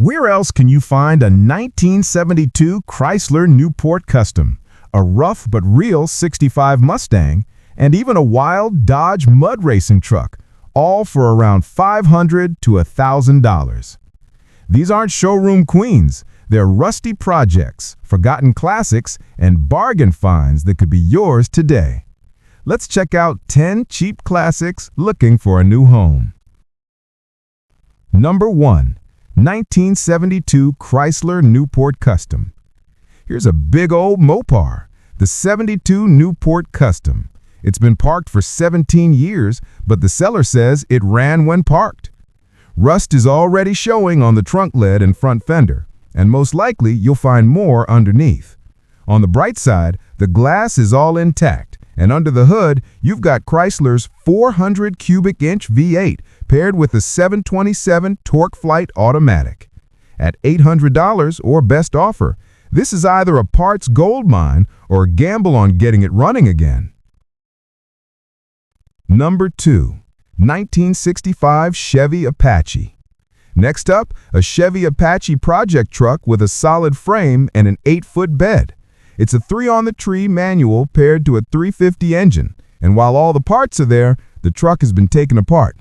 Where else can you find a 1972 Chrysler Newport Custom, a rough but real 65 Mustang, and even a wild Dodge mud racing truck, all for around $500 to $1,000? These aren't showroom queens. They're rusty projects, forgotten classics, and bargain finds that could be yours today. Let's check out 10 cheap classics looking for a new home. Number 1. 1972 Chrysler Newport Custom. Here's a big old Mopar, the 72 Newport Custom. It's been parked for 17 years, but the seller says it ran when parked. Rust is already showing on the trunk lid and front fender, and most likely you'll find more underneath. On the bright side, the glass is all intact, and under the hood, you've got Chrysler's 400 cubic inch V8 paired with a 727 TorqueFlite automatic. At $800 or best offer, this is either a parts gold mine or a gamble on getting it running again. Number 2. 1965 Chevy Apache. Next up, a Chevy Apache project truck with a solid frame and an 8-foot bed. It's a 3-on-the-tree manual paired to a 350 engine, and while all the parts are there, the truck has been taken apart.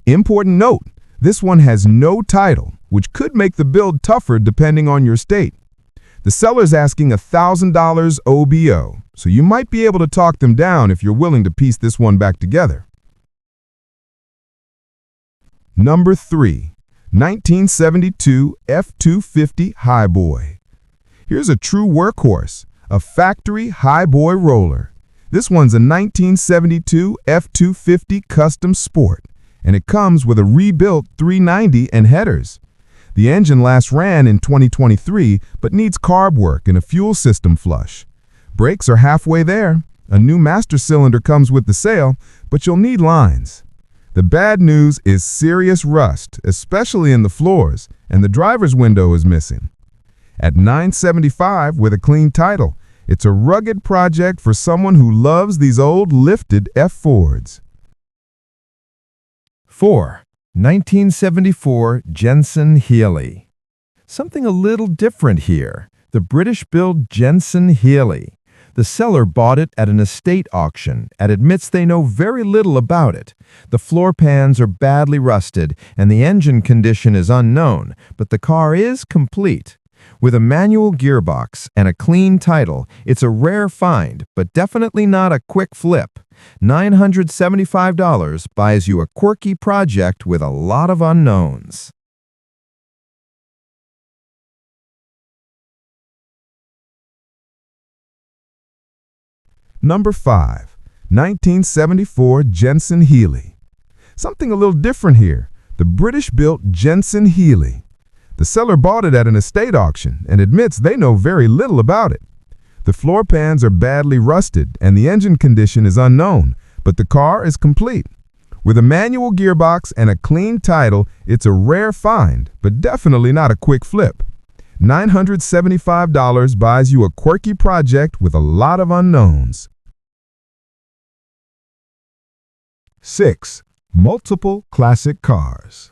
Important note, this one has no title, which could make the build tougher depending on your state. The seller's asking $1,000 OBO, so you might be able to talk them down if you're willing to piece this one back together. Number 3. 1972 F250 Highboy. Here's a true workhorse, a factory Highboy roller. This one's a 1972 F250 Custom Sport, and it comes with a rebuilt 390 and headers. The engine last ran in 2023, but needs carb work and a fuel system flush. Brakes are halfway there. A new master cylinder comes with the sale, but you'll need lines. The bad news is serious rust, especially in the floors, and the driver's window is missing. At $975 with a clean title, it's a rugged project for someone who loves these old lifted F-Fords. 4. 1974 Jensen Healey. Something a little different here. The British-built Jensen Healey. The seller bought it at an estate auction and admits they know very little about it. The floor pans are badly rusted and the engine condition is unknown, but the car is complete. With a manual gearbox and a clean title, it's a rare find, but definitely not a quick flip. $975 buys you a quirky project with a lot of unknowns. Number 5. 1974 Jensen Healey. Something a little different here. The British-built Jensen Healey. The seller bought it at an estate auction and admits they know very little about it. The floor pans are badly rusted and the engine condition is unknown, but the car is complete. With a manual gearbox and a clean title, it's a rare find, but definitely not a quick flip. $975 buys you a quirky project with a lot of unknowns. 6. Multiple classic cars.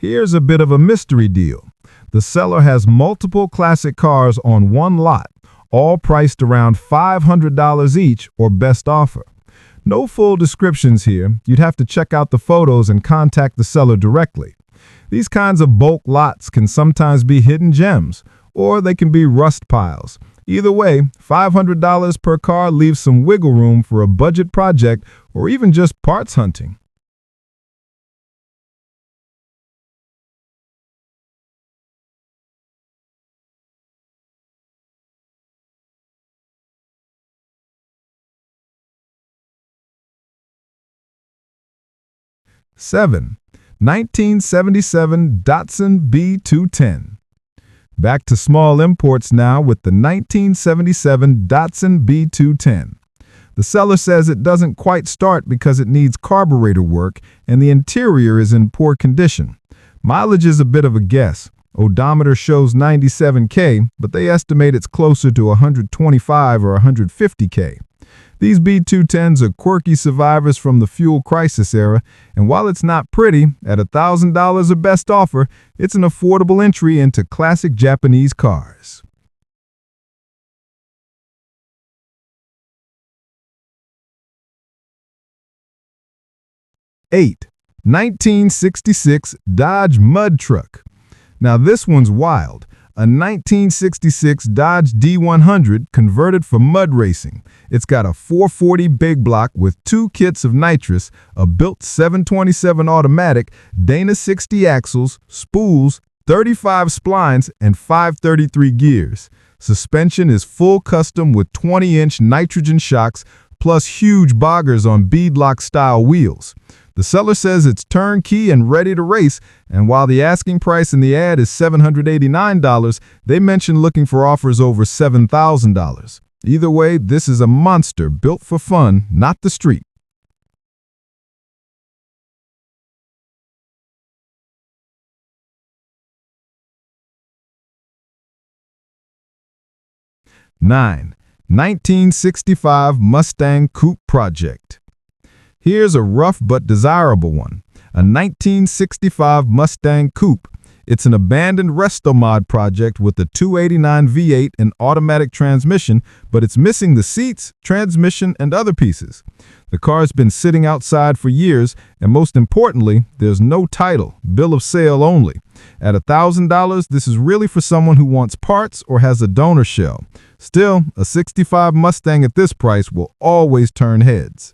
Here's a bit of a mystery deal. The seller has multiple classic cars on one lot, all priced around $500 each or best offer. No full descriptions here. You'd have to check out the photos and contact the seller directly. These kinds of bulk lots can sometimes be hidden gems, or they can be rust piles. Either way, $500 per car leaves some wiggle room for a budget project or even just parts hunting. Seven. 1977 Datsun B210. Back to small imports now with the 1977 Datsun B210. The seller says it doesn't quite start because it needs carburetor work and the interior is in poor condition. Mileage is a bit of a guess. Odometer shows 97K, but they estimate it's closer to 125 or 150K. These B210s are quirky survivors from the fuel crisis era, and while it's not pretty, at $1,000 a best offer, it's an affordable entry into classic Japanese cars. Eight, 1966 Dodge Mud Truck. Now this one's wild. A 1966 Dodge D100 converted for mud racing. It's got a 440 big block with 2 kits of nitrous, a built 727 automatic, Dana 60 axles, spools, 35 splines, and 533 gears. Suspension is full custom with 20-inch nitrogen shocks, plus huge boggers on beadlock style wheels. The seller says it's turnkey and ready to race, and while the asking price in the ad is $789, they mention looking for offers over $7,000. Either way, this is a monster built for fun, not the street. Nine, 1965 Mustang Coupe Project. Here's a rough but desirable one, a 1965 Mustang Coupe. It's an abandoned Restomod project with a 289 V8 and automatic transmission, but it's missing the seats, transmission, and other pieces. The car's been sitting outside for years, and most importantly, there's no title, bill of sale only. At $1,000, this is really for someone who wants parts or has a donor shell. Still, a 65 Mustang at this price will always turn heads.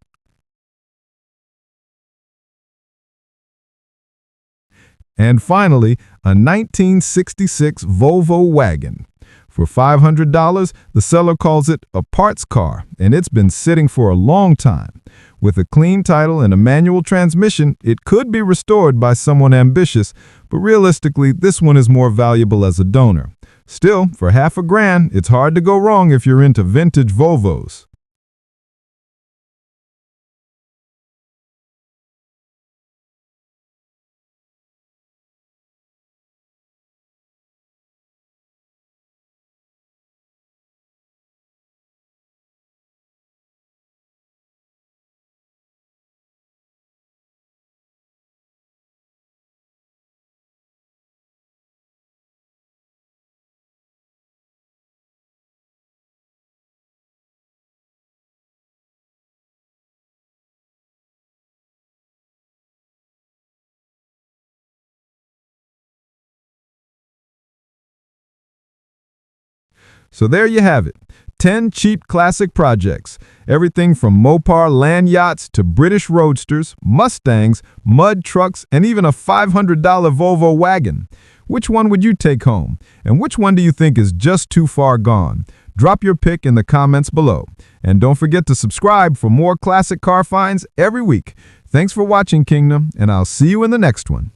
And finally, a 1966 Volvo wagon. For $500, the seller calls it a parts car, and it's been sitting for a long time. With a clean title and a manual transmission, it could be restored by someone ambitious, but realistically, this one is more valuable as a donor. Still, for $1,000, it's hard to go wrong if you're into vintage Volvos. So there you have it, 10 cheap classic projects. Everything from Mopar land yachts to British roadsters, Mustangs, mud trucks, and even a $500 Volvo wagon. Which one would you take home? And which one do you think is just too far gone? Drop your pick in the comments below. And don't forget to subscribe for more classic car finds every week. Thanks for watching, Kingdom, and I'll see you in the next one.